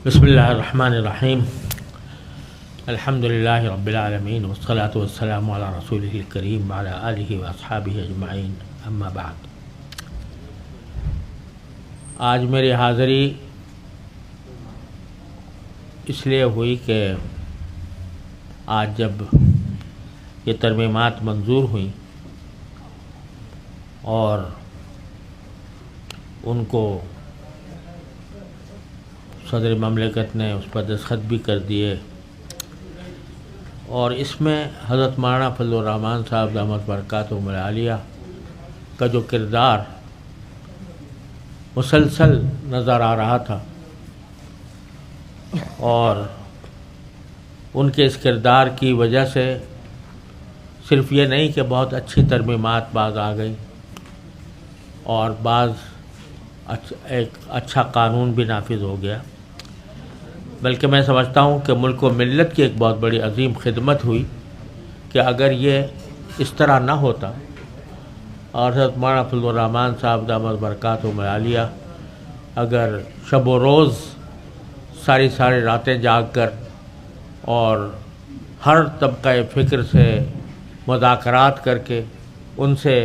بسم اللہ الرحمن الرحیم الحمدللہ رب العالمین والصلاة والسلام علی رسولہ الکریم وعلی آلہ واصحابہ اجمعین اما بعد۔ آج میری حاضری اس لیے ہوئی کہ آج جب یہ ترمیمات منظور ہوئیں اور ان کو صدر مملکت نے اس پر دستخط بھی کر دیے، اور اس میں حضرت مولانا فضل الرحمان صاحب دامت برکاتہم العالیہ کا جو کردار مسلسل نظر آ رہا تھا، اور ان کے اس کردار کی وجہ سے صرف یہ نہیں کہ بہت اچھی ترمیمات بعض آ گئی اور بعض ایک اچھا قانون بھی نافذ ہو گیا، بلکہ میں سمجھتا ہوں کہ ملک و ملت کی ایک بہت بڑی عظیم خدمت ہوئی کہ اگر یہ اس طرح نہ ہوتا اور حضرت مولانا فضل الرحمان صاحب دامت برکاتہم العالیہ اگر شب و روز ساری راتیں جاگ کر اور ہر طبقہ فکر سے مذاکرات کر کے ان سے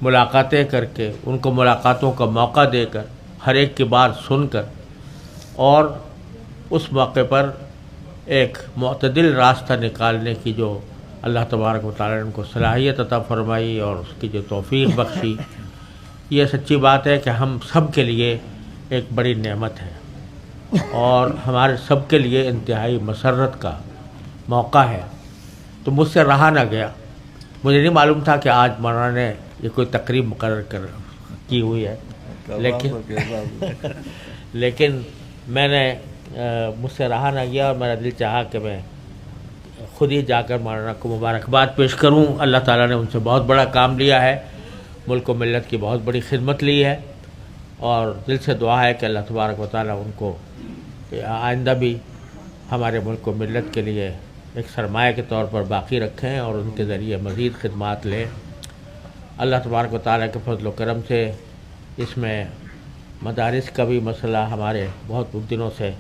ملاقاتیں کر کے ان کو ملاقاتوں کا موقع دے کر ہر ایک کی بات سن کر اور اس موقع پر ایک معتدل راستہ نکالنے کی جو اللہ تبارک و تعالیٰ نے ان کو صلاحیت عطا فرمائی اور اس کی جو توفیق بخشی، یہ سچی بات ہے کہ ہم سب کے لیے ایک بڑی نعمت ہے اور ہمارے سب کے لیے انتہائی مسرت کا موقع ہے۔ تو مجھ سے رہا نہ گیا، مجھے نہیں معلوم تھا کہ آج مولانا نے یہ کوئی تقریب مقرر کی ہوئی ہے، لیکن میں نے مجھ سے رہا نہ گیا اور میرا دل چاہا کہ میں خود ہی جا کر مولانا کو مبارکباد پیش کروں۔ اللہ تعالیٰ نے ان سے بہت بڑا کام لیا ہے، ملک و ملت کی بہت بڑی خدمت لی ہے، اور دل سے دعا ہے کہ اللہ تبارک و تعالیٰ ان کو آئندہ بھی ہمارے ملک و ملت کے لیے ایک سرمایہ کے طور پر باقی رکھیں اور ان کے ذریعے مزید خدمات لیں۔ اللہ تبارک و تعالیٰ کے فضل و کرم سے اس میں مدارس کا بھی مسئلہ ہمارے بہت دنوں سے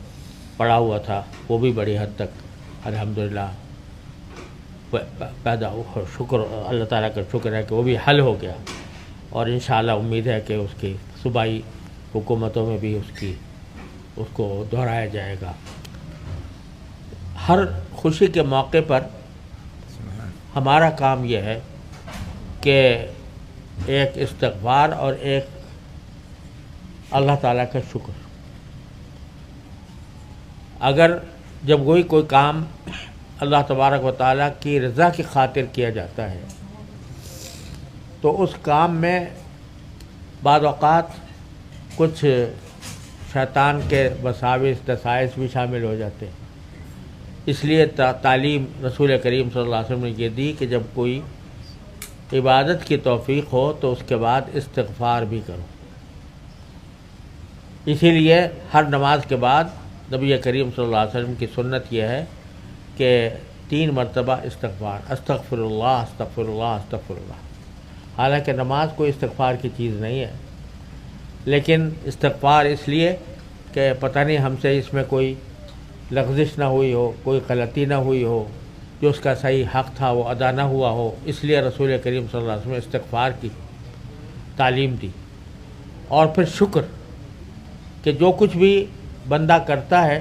پڑا ہوا تھا، وہ بھی بڑی حد تک الحمدللہ پیدا ہو، شکر اللہ تعالیٰ کا شکر ہے کہ وہ بھی حل ہو گیا، اور انشاءاللہ امید ہے کہ اس کی صوبائی حکومتوں میں بھی اس کو دہرایا جائے گا۔ ہر خوشی کے موقع پر ہمارا کام یہ ہے کہ ایک استغفار اور ایک اللہ تعالیٰ کا شکر۔ اگر جب کوئی کام اللہ تبارک و تعالیٰ کی رضا کی خاطر کیا جاتا ہے تو اس کام میں بعض اوقات کچھ شیطان کے وساوس دسائس بھی شامل ہو جاتے ہیں، اس لیے تعلیم رسول کریم صلی اللہ علیہ وسلم نے یہ دی کہ جب کوئی عبادت کی توفیق ہو تو اس کے بعد استغفار بھی کرو۔ اسی لیے ہر نماز کے بعد نبی کریم صلی اللہ علیہ وسلم کی سنت یہ ہے کہ 3 مرتبہ استغفار، استغفر اللہ استغفر اللہ استغفر اللہ۔ حالانکہ نماز کوئی استغفار کی چیز نہیں ہے، لیکن استغفار اس لیے کہ پتہ نہیں ہم سے اس میں کوئی لغزش نہ ہوئی ہو، کوئی غلطی نہ ہوئی ہو، جو اس کا صحیح حق تھا وہ ادا نہ ہوا ہو، اس لیے رسول کریم صلی اللہ علیہ وسلم نے استغفار کی تعلیم دی۔ اور پھر شکر کہ جو کچھ بھی بندہ کرتا ہے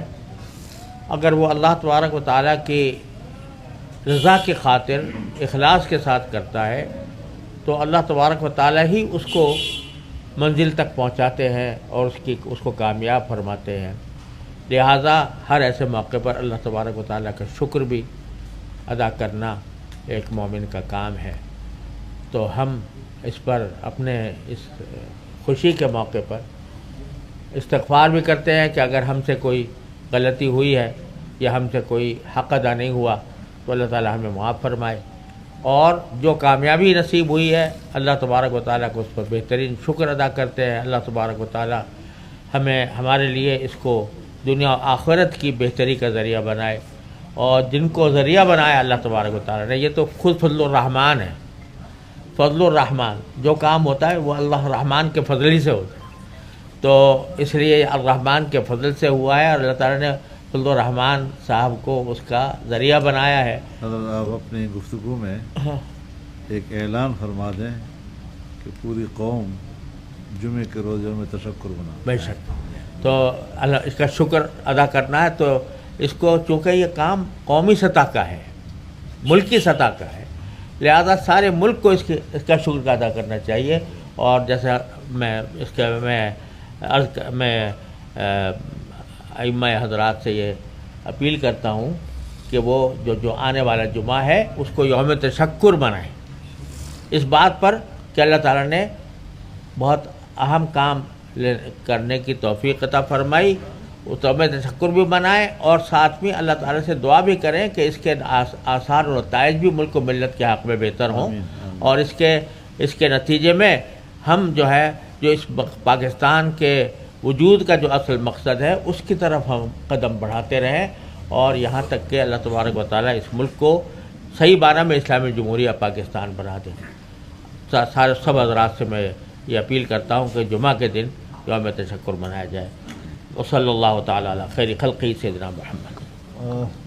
اگر وہ اللہ تبارک و تعالیٰ کی رضا کی خاطر اخلاص کے ساتھ کرتا ہے تو اللہ تبارک و تعالیٰ ہی اس کو منزل تک پہنچاتے ہیں اور اس کو کامیاب فرماتے ہیں۔ لہٰذا ہر ایسے موقع پر اللہ تبارک و تعالیٰ کا شکر بھی ادا کرنا ایک مومن کا کام ہے۔ تو ہم اس پر اپنے اس خوشی کے موقع پر استغفار بھی کرتے ہیں کہ اگر ہم سے کوئی غلطی ہوئی ہے یا ہم سے کوئی حق ادا نہیں ہوا تو اللہ تعالیٰ ہمیں معاف فرمائے، اور جو کامیابی نصیب ہوئی ہے اللہ تبارک و تعالیٰ کو اس پر بہترین شکر ادا کرتے ہیں۔ اللہ تبارک و تعالیٰ ہمارے لیے اس کو دنیا و آخرت کی بہتری کا ذریعہ بنائے، اور جن کو ذریعہ بنایا اللہ تبارک و تعالیٰ نے، یہ تو خود فضل الرحمان ہے۔ فضل الرحمان جو کام ہوتا ہے وہ اللہ الرحمن کے فضل ہی سے ہوتا ہے۔ تو اس لیے الرحمن کے فضل سے ہوا ہے، اور اللہ تعالیٰ نے فضل الرحمن صاحب کو اس کا ذریعہ بنایا ہے۔ حضرت آپ اپنی گفتگو میں ایک اعلان فرما دیں کہ پوری قوم جمعے کے روزوں میں تشکر بنا۔ بے شک، تو اللہ اس کا شکر ادا کرنا ہے، تو اس کو چونکہ یہ کام قومی سطح کا ہے، ملکی سطح کا ہے، لہذا سارے ملک کو اس کا شکر ادا کرنا چاہیے۔ اور جیسا میں اس کا میں ائمہ حضرات سے یہ اپیل کرتا ہوں کہ وہ جو آنے والا جمعہ ہے اس کو یوم تشکر بنائیں، اس بات پر کہ اللہ تعالیٰ نے بہت اہم کام کرنے کی توفیق عطا فرمائی، اس یوم تشکر بھی بنائیں، اور ساتھ میں اللہ تعالیٰ سے دعا بھی کریں کہ اس کے آثار اور نتائج بھی ملک و ملت کے حق میں بہتر ہوں، اور اس کے نتیجے میں ہم جو اس پاکستان کے وجود کا جو اصل مقصد ہے اس کی طرف ہم قدم بڑھاتے رہیں، اور یہاں تک کہ اللہ تبارک و تعالیٰ اس ملک کو صحیح معنی میں اسلامی جمہوریہ پاکستان بنا دیں۔ سب حضرات سے میں یہ اپیل کرتا ہوں کہ جمعہ کے دن یوم تشکر منایا جائے۔ وصلی اللہ تعالیٰ علی خیر خلقہ سیدنا محمد۔